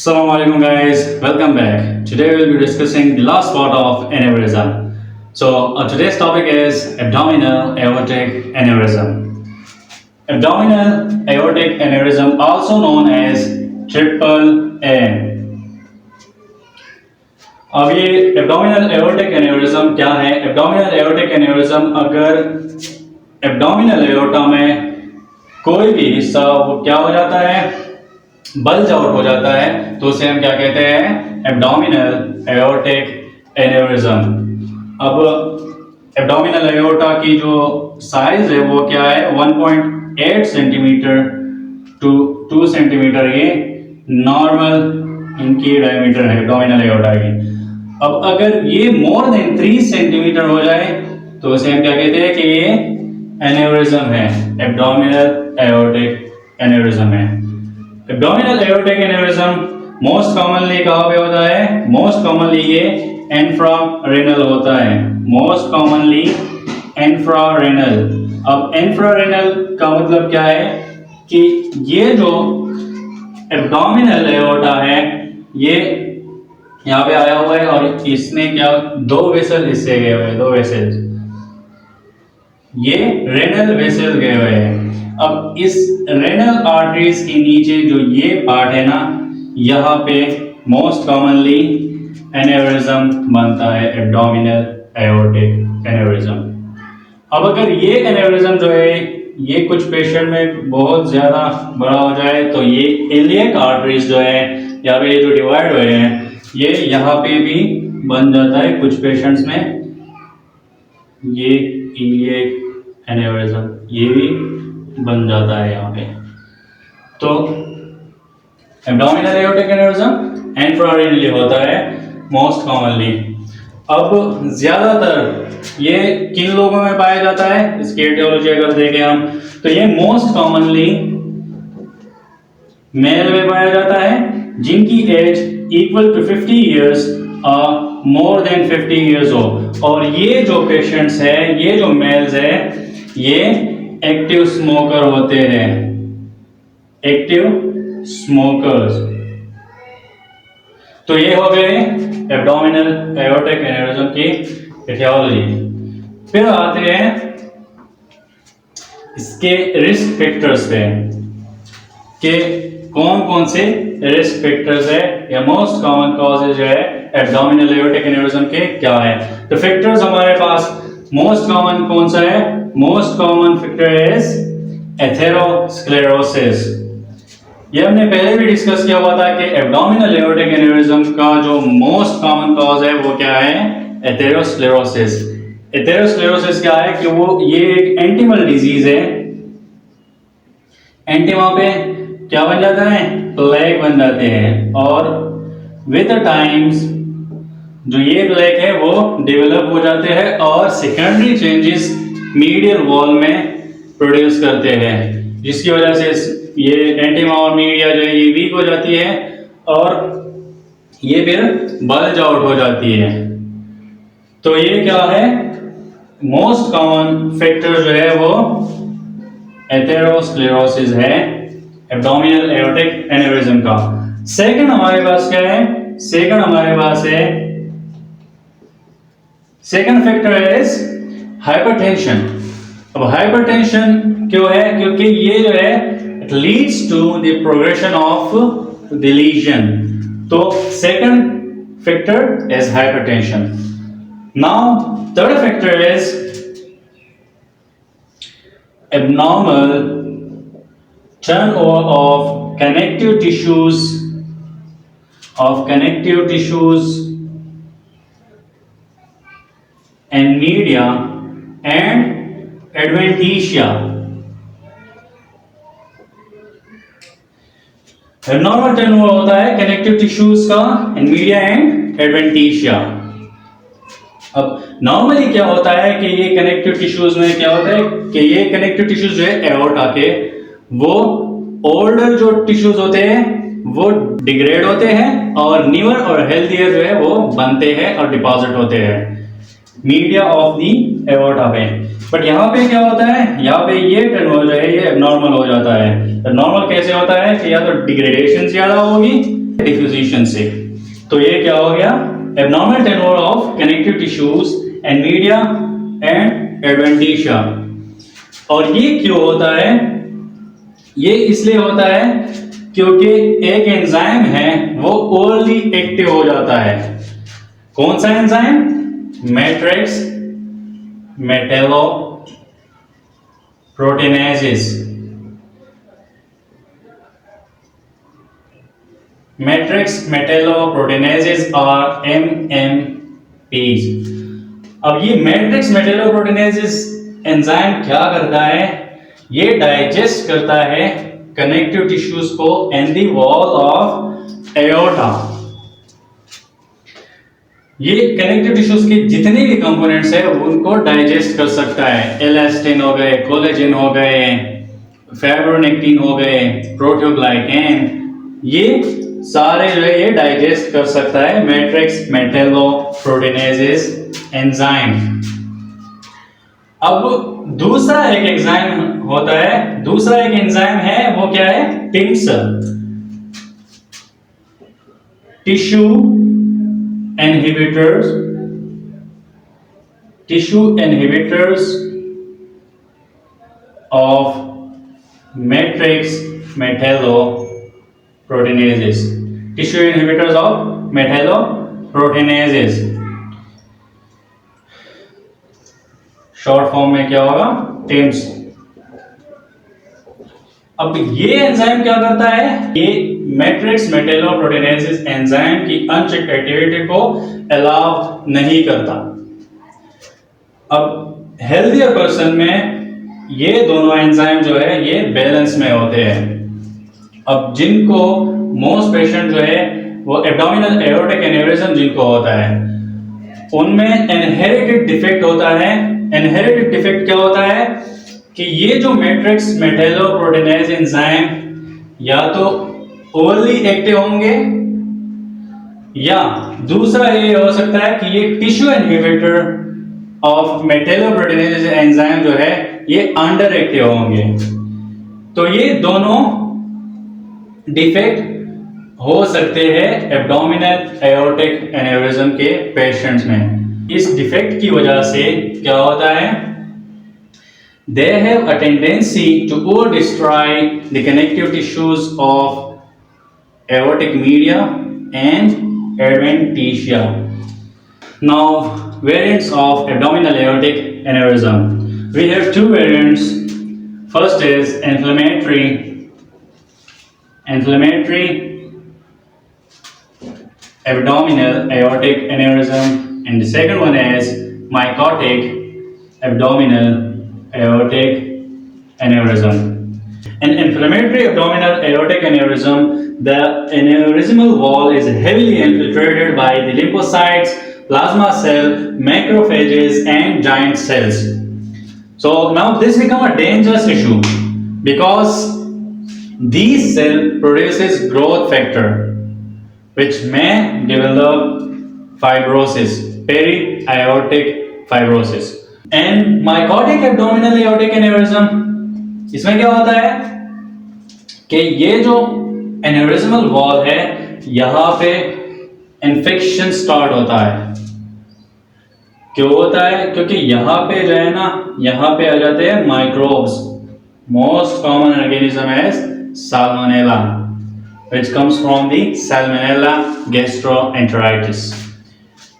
Assalamu alaikum guys, welcome back. Today we'll be discussing the last part of aneurysm. So today's topic is abdominal aortic aneurysm. Abdominal aortic aneurysm, also known as triple A. अब ये abdominal aortic aneurysm क्या है? Abdominal aortic aneurysm अगर abdominal aorta में कोई भी हिस्सा वो क्या हो जाता है, बल्ज आउट हो जाता है, तो उसे हम क्या कहते हैं? Abdominal aortic aneurysm. अब एब्डोमिनल एओर्टा की जो साइज है वो क्या है? 1.8 सेंटीमीटर टू 2 सेंटीमीटर ये नॉर्मल इनकी डायमीटर है एब्डोमिनल एओर्टा की। अब अगर ये मोर देन 3 सेंटीमीटर हो जाए तो उसे हम क्या कहते हैं कि ये एन्यूरिज्म है, एब्डोमिनल एओर्टिक एन्यूरिज्म है। Abdominal aortic aneurysm most commonly कहाँ पे होता है? मोस्ट कॉमनली ये इंफ्रारेनल होता है, मोस्ट कॉमनली इंफ्रारेनल। अब इंफ्रारेनल का मतलब क्या है कि ये जो एब्डोमिनल एओर्टा है ये यहाँ पे आया हुआ है और इसमें क्या 2 वेसल हिस्से गए हुए हैं, 2 वेसल्स, ये रेनल वेसल गए हुए हैं। अब इस रेनल आर्टरीज के नीचे जो ये पार्ट है ना, यहाँ पे मोस्ट कॉमनली एन्यूरिज्म बनता है, एब्डोमिनल एओर्टिक एन्यूरिज्म। अब अगर ये एन्यूरिज्म जो है ये कुछ पेशेंट में बहुत ज्यादा बड़ा हो जाए तो ये इलियक आर्टरीज जो है यहाँ पे जो डिवाइड हुए हैं ये यहाँ पे भी बन जाता है कुछ पेशेंट्स में, ये इलियक एन्यूरिज्म ये भी बन जाता है यहाँ पे। तो एब्डोमिनल एओर्टिक एन्यूरिज्म इंफ्रारेनली होता है मोस्ट कॉमनली। अब ज्यादातर ये किन लोगों में पाया जाता है, इसकी एटियोलॉजी अगर देखें हम तो ये मोस्ट कॉमनली मेल में पाया जाता है जिनकी एज इक्वल टू 50 इयर्स और मोर देन 50 इयर्स हो। और ये जो पेशेंट्स है, ये जो मेल्स है, ये एक्टिव स्मोकर होते हैं, एक्टिव स्मोकर्स। तो ये हो गए एब्डोमिनल एओर्टिक एन्यूरिज्म की एटियोलॉजी। फिर आते हैं इसके रिस्क फैक्टर्स पे कि कौन कौन से रिस्क फैक्टर्स है या मोस्ट कॉमन कॉजेज जो है एब्डोमिनल एओर्टिक एन्यूरिज्म के क्या है। तो फैक्टर्स हमारे पास मोस्ट कॉमन कौन सा है? Most common factor is atherosclerosis. ये हमने पहले भी डिस्कस किया हुआ था कि एब्डोमिनल एओर्टिक एन्यूरिज्म का जो मोस्ट कॉमन कॉज है वो क्या है? एथेरोस्क्लेरोसिस। एथेरोस्क्लेरोसिस क्या है कि वो ये एक एंटिमल डिजीज है। एंटिमा पे क्या बन जाता है? प्लेग बन जाते हैं और विद द टाइम्स जो ये प्लेग है वो डेवलप हो जाते हैं और सेकेंडरी चेंजेस मीडियल वॉल में प्रोड्यूस करते हैं, जिसकी वजह से ये एंटिमा और मीडिया जो है ये वीक हो जाती है और ये फिर बल्ज आउट हो जाती है। तो ये क्या है? मोस्ट कॉमन फैक्टर जो है वो एथेरोस्क्लेरोसिस है एब्डोमिनल एओर्टिक एन्यूरिज्म का। सेकंड हमारे पास क्या है? सेकंड हमारे पास है, सेकंड फैक्टर इज हाइपरटेंशन। अब हाइपरटेंशन क्यों है? क्योंकि ये जो है it leads to the progression of the lesion. तो second factor is hypertension. Now third factor is abnormal turnover of connective tissues and media and adventitia। abnormal turnover होता है connective tissues का and media and adventitia। अब normally क्या होता है कि ये कनेक्टिव टिश्यूज में क्या होता है कि ये कनेक्टिव टिश्यूज जो है एओर्टा के वो ओल्डर जो टिश्यूज होते हैं वो डिग्रेड होते हैं और न्यूअर और हेल्थियर जो है वो बनते हैं और डिपॉजिट होते हैं मीडिया ऑफ दी एओर्टा पे। बट यहाँ पे क्या होता है? यहाँ पे ये टर्नओवर जो है ये एब्नॉर्मल हो जाता है। नॉर्मल कैसे होता है कि या तो डिग्रेडेशन ज्यादा होगी डिफ्यूजिशन से। तो ये क्या हो गया, abnormal tenure of connective tissues and media and adventitia. और ये क्यों होता है, ये इसलिए होता है क्योंकि एक एंजाइम है वो ओवरली एक्टिव हो जाता है। कौन सा एंजाइम, मैट्रिक्स मेटेलो प्रोटीनेजेस। मैट्रिक्स मेटेलोप्रोटीनेजेस और MMPs। अब ये मैट्रिक्स मेटेलोप्रोटीनेजेस एंजाइम क्या करता है, ये डाइजेस्ट करता है कनेक्टिव टिश्यूज को in the wall of aorta. ये कनेक्टिव टिश्यूज के जितने भी कंपोनेंट्स है उनको डाइजेस्ट कर सकता है। इलास्टिन हो गए, कोलेजन हो गए, फाइब्रोनेक्टिन हो गए, प्रोटियोग्लाइकेन, ये सारे जो है ये डाइजेस्ट कर सकता है मैट्रिक्स मेटेलोप्रोटीनेजेस एंजाइम। अब दूसरा एक एंजाइम होता है, दूसरा एक एंजाइम है वो क्या है, TIMs, tissue inhibitors, tissue inhibitors of matrix metalloproteinases, tissue inhibitors of metalloproteinases. Short form में क्या होगा, टिम्स। अब ये एंजाइम क्या करता है, ये मैट्रिक्स मेटेलोप्रोटीनेजेस एंजाइम की अनचेक एक्टिविटी को अलाउ नहीं करता। अब हेल्थियर पर्सन में ये दोनों एंजाइम जो है ये बैलेंस में होते हैं। अब जिनको मोस्ट पेशेंट जो है वो एब्डोमिनल एओर्टिक एन्यूरिज्म जिनको होता है उनमें इनहेरिटेड डिफेक्ट होता है। इनहेरिटेड डिफेक्ट क्या होता है कि ये जो मैट्रिक्स मेटेलोप्रोटीनेज एंजाइम या तो ओवरली एक्टिव होंगे या दूसरा ये हो सकता है कि ये टिश्यू इनहिबिटर ऑफ मेटेलोप्रोटीनेज एंजाइम जो है ये अंडर एक्टिव होंगे। तो ये दोनों डिफेक्ट हो सकते हैं एब्डोमिनल एओर्टिक एन्यूरिज्म के पेशेंट्स में। इस डिफेक्ट की वजह से क्या होता है, they have a tendency to over destroy the connective tissues of aortic media and adventitia. Now, variants of abdominal aortic aneurysm. We have two variants. First is inflammatory abdominal aortic aneurysm, and the second one is mycotic abdominal aortic aneurysm. An inflammatory abdominal aortic aneurysm, the aneurysmal wall is heavily infiltrated by the lymphocytes, plasma cell, macrophages, and giant cells. So now this becomes a dangerous issue because these cell produces growth factor which may develop fibrosis, peri-aortic fibrosis. And mycotic abdominal aortic aneurysm, इसमें क्या होता है कि ये जो aneurysmal wall है यहाँ पे इन्फेक्शन स्टार्ट होता है। क्यों होता है, क्योंकि यहाँ पे जो है ना, यहाँ पे आ जाते हैं माइक्रोब्स। मोस्ट कॉमन ऑर्गेनिज्म है salmonella which comes from the Salmonella gastroenteritis.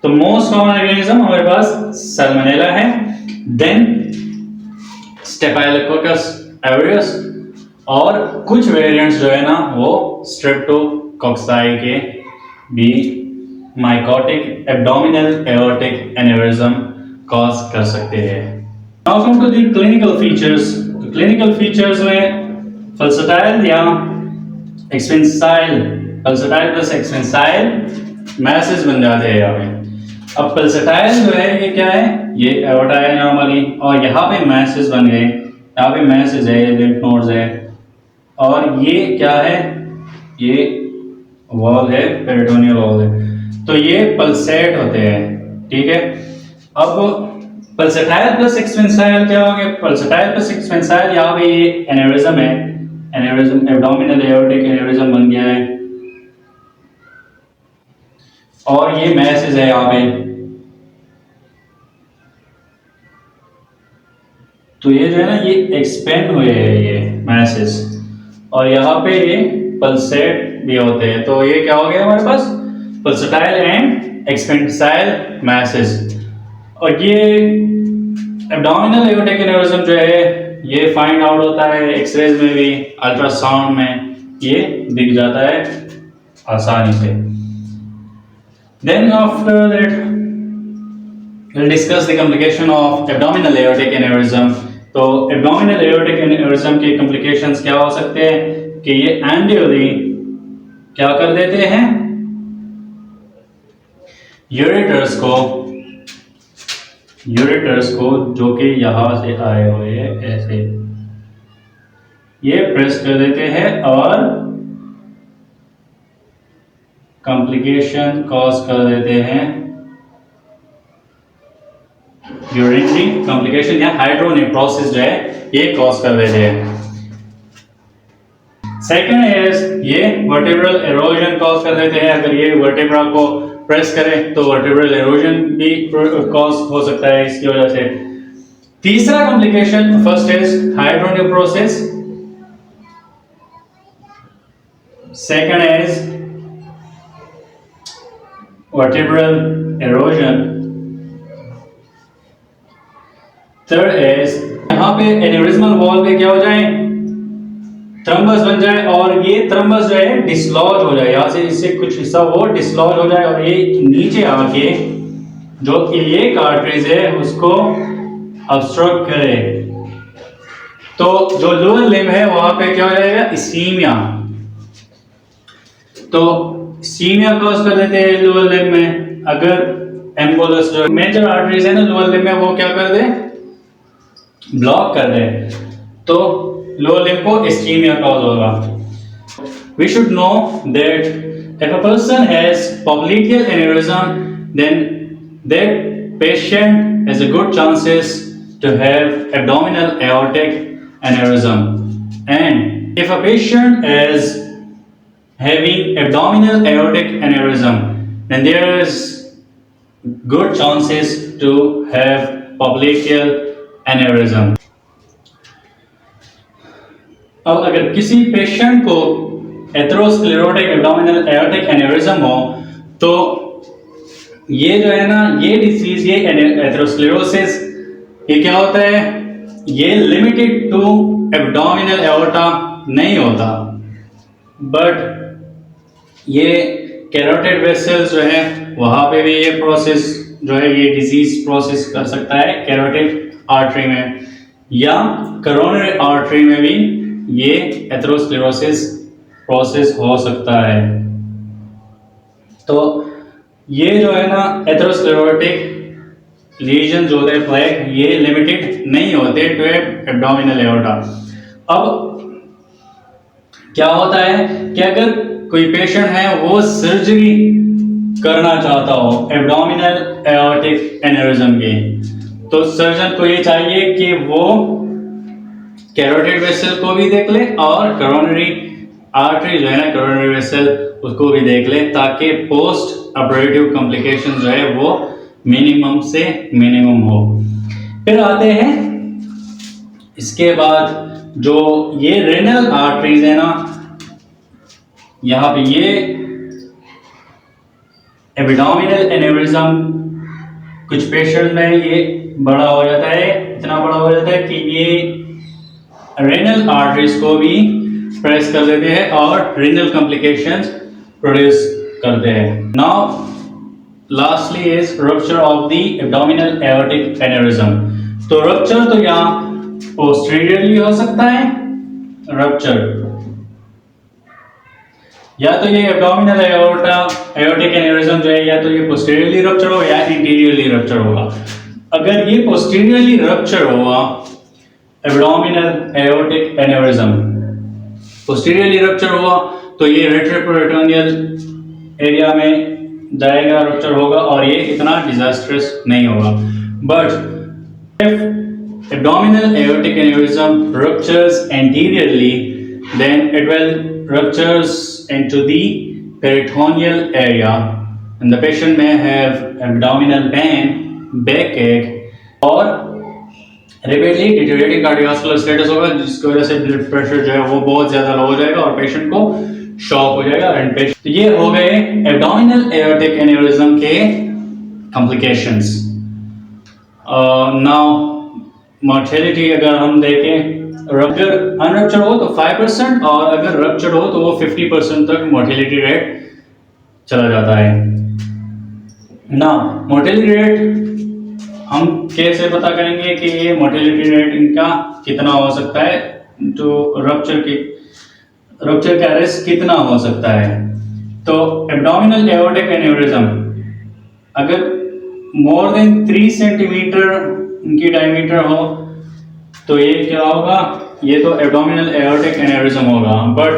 तो मोस्ट कॉमन ऑर्गेनिज्म हमारे पास सैल्मोनेला है, देन स्टेफाइलोकोकस एवरियस और कुछ वेरिएंट्स जो है ना वो स्ट्रेप्टोकोक्साई के भी mycotic abdominal aortic aneurysm cause कर सकते हैं। Now come to the clinical features. तो क्लिनिकल फीचर्स में पल्सटाइल या एक्सपेंसाइल, पल्सटाइल प्लस एक्सपेंसाइल मैसेज बन जाते हैं यहाँ पे। अब पल्सटाइल जो है ये क्या है, ये एओर्टा है नॉर्मली और यहाँ पे मैसेज बन गए, यहाँ पे मैसेज है, लिम्फ नोड्स है और ये क्या है, ये वॉल है, पेरिटोनियल वॉल है। तो ये पल्सेट होते हैं, ठीक है। अब पल्सटाइल प्लस एक्सपेंसाइल क्या होंगे, पल्सटाइल प्लस एक्सपेंसाइल यहाँ पे ये एन्यूरिज्म है, एन्यूरिज्म एब्डोमिनल एओर्टिक एन्यूरिज्म बन गया है और ये मैसेज है यहाँ पे, तो ये जो है ना ये एक्सपेंड हुए हैं ये मैसेज, और यहाँ पे ये पल्सेट भी होते हैं, तो ये क्या हो गया हमारे पास पल्सेटाइल एंड एक्सपेंसाइल मैसेज। और ये एब्डोमिनल एओर्टिक एन्यूरिज्म जो है ये फाइंड आउट होता है एक्सरेज में भी, अल्ट्रासाउंड में ये दिख जाता है आसानी से। Then after that we'll discuss the complication of abdominal aortic aneurysm। तो abdominal aortic aneurysm के complications क्या हो सकते हैं कि ये एंडियली क्या कर देते हैं, यूरेटर्स को जो कि यहां से आए हुए हैं ऐसे ये प्रेस कर देते हैं और कॉम्प्लिकेशन कॉज कर देते हैं, यूरिनरी कॉम्प्लिकेशन या हाइड्रोनेफ्रोसिस जो है ये कॉज कर देते हैं। सेकंड इज ये वर्टिब्रल एरोजन कॉज कर देते हैं, अगर ये वर्टिब्रा को प्रेस करें तो वर्टिब्रल एरोजन भी कॉज हो सकता है इसकी वजह से। तीसरा complication first is hydronephrosis, second is vertebral halogen, third is यहाँ पे एन्यूरिज्मल वॉल पे क्या हो जाए थ्रम्बस बन जाए और ये थ्रम्बस जो है डिसलॉज हो जाए, यहाँ से इससे कुछ हिस्सा वो डिसलॉज हो जाए और ये नीचे आके जो इलियक आर्टरीज है उसको ऑब्स्ट्रक्ट करे, तो जो लोअर लिम्ब है वहां पे क्या हो जाएगा इस्कीमिया, तो इस्कीमिया कॉज कर देते हैं लोअर लिम्ब में। अगर एम्बोलस जो मेजर आर्टरीज है ना लोअर लिम्ब में वो क्या कर दे ब्लॉक कर दे तो लोअर लिम्ब को इस्कीमिया कॉज होगा। We should know that if a person has popliteal aneurysm, then that patient has a good chances to have abdominal aortic aneurysm. And if a patient is having abdominal aortic aneurysm, then there is good chances to have popliteal aneurysm. अब अगर किसी patient को atherosclerotic abdominal aortic aneurysm हो तो ये जो है ना ये डिसीज ये एथेरोस्क्लेरोसिस ये क्या होता है, ये लिमिटेड टू एब्डोमिनल एओर्टा नहीं होता, बट ये कैरोटिड वेसल्स जो है वहां पे भी ये प्रोसेस जो है ये डिजीज प्रोसेस कर सकता है कैरोटिड आर्टरी में या करोनरी आर्टरी में भी ये एथेरोस्क्लेरोसिस प्रोसेस हो सकता है। तो ये जो है ना एथेरोस्क्लेरोटिक लीजन जो होते हैं प्लेग ये लिमिटेड नहीं होते टू एब्डोमिनल एओर्टा। अब क्या होता है कि अगर कोई पेशेंट है वो सर्जरी करना चाहता हो एब्डोमिनल एओर्टिक एन्यूरिज्म की, तो सर्जन को ये चाहिए कि वो कैरोटिड वेसल को भी देख ले और करोनरी आर्टरी जो है ना करोनरी वेसल उसको भी देख ले ताकि पोस्ट ऑपरेटिव कॉम्प्लिकेशन जो है वो मिनिमम से मिनिमम हो। फिर आते हैं इसके बाद जो ये रेनल आर्टरीज है ना यहाँ पे ये एब्डोमिनल एन्यूरिज्म कुछ पेशेंट में ये बड़ा हो जाता है, इतना बड़ा हो जाता है कि ये रेनल आर्टरीज को भी प्रेस कर देते हैं और रेनल कॉम्प्लिकेशंस प्रोड्यूस करते हैं। Now lastly is rupture of the abdominal aortic aneurysm. तो रप्चर तो यहाँ पोस्टीरियरली हो सकता है, रप्चर या तो ये एब्डोमिनल एओर्टिक एन्यूरिज्म जो है या तो ये पोस्टीरियरली रप्चर हो या इंटीरियरली रप्चर होगा। अगर ये पोस्टीरियरली रप्चर हुआ abdominal aortic aneurysm posteriorly rupture हुआ तो ये रेट्रोपेरिटोनियल एरिया में जाएगा, रप्चर होगा और ये इतना डिजास्ट्रस नहीं होगा। But if abdominal aortic aneurysm ruptures anteriorly, then it will ruptures into the peritoneal area, and the patient may have abdominal pain, backache और rapidly deteriorating cardiovascular status होगा, जिसकी वजह से ब्लड प्रेशर जो है वो बहुत ज्यादा लो हो जाएगा और पेशेंट को शॉक हो जाएगा एंड पेशेंट। तो ये हो गए एब्डोमिनल एओर्टिक एन्यूरिज्म के कॉम्प्लिकेशंस। नाउ मोर्टेलिटी अगर हम देखें, अगर अनरप्चर हो तो 5% और अगर रप्चर हो तो वो 50% तक मोर्टेलिटी रेट चला जाता है। ना मोर्टेलिटी रेट हम कैसे पता करेंगे कि ये मोर्टेलिटी रेट इनका कितना हो सकता है, तो रप्चर का रिस्क कितना हो सकता है। तो एब्डोमिनल एओर्टिक एन्यूरिज्म अगर मोर देन 3 सेंटीमीटर इनकी डायमीटर हो तो ये क्या होगा, ये तो एब्डोमिनल एओर्टिक एन्यूरिज्म होगा। But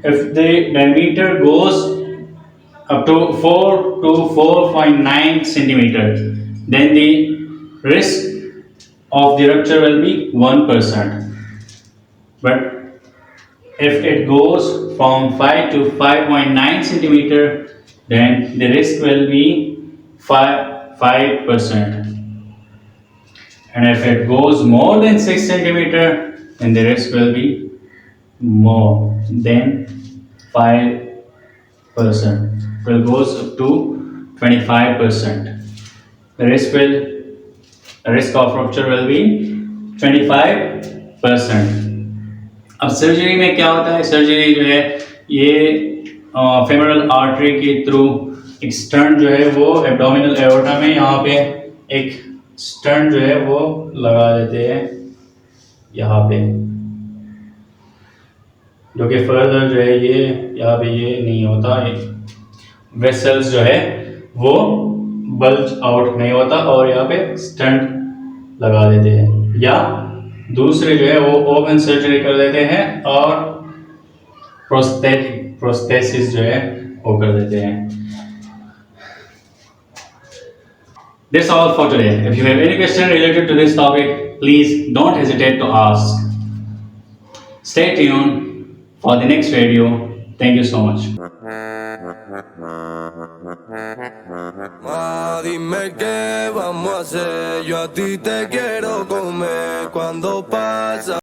if the diameter goes up to 4 to 4.9 centimeter, then the risk of the rupture will be 1%. But if it goes from 5 to 5.9 centimeter, then the risk will be 5%. And if it goes more than 6 centimeter, then the risk will be more than 5%. Will goes up to 25%. The risk of rupture will be 25%. अब surgery में क्या होता है, surgery जो है ये femoral artery के through एक स्टंट जो है वो एब्डोमिनल एओर्टा में यहाँ पे एक स्टंट जो है वो लगा देते हैं यहाँ पे, जो कि फर्दर जो है ये यहाँ पे ये नहीं होता, वेसल्स जो है वो बल्ज आउट नहीं होता और यहाँ पे स्टंट लगा देते हैं, या दूसरे जो है वो ओपन सर्जरी कर देते हैं और प्रोस्थेसिस जो है वो कर देते हैं। That's all for today. If you have any question related to this topic, please don't hesitate to ask. Stay tuned for the next video. Thank you so much. Dime qué vamos a hacer, yo a ti te quiero comer cuando pasa.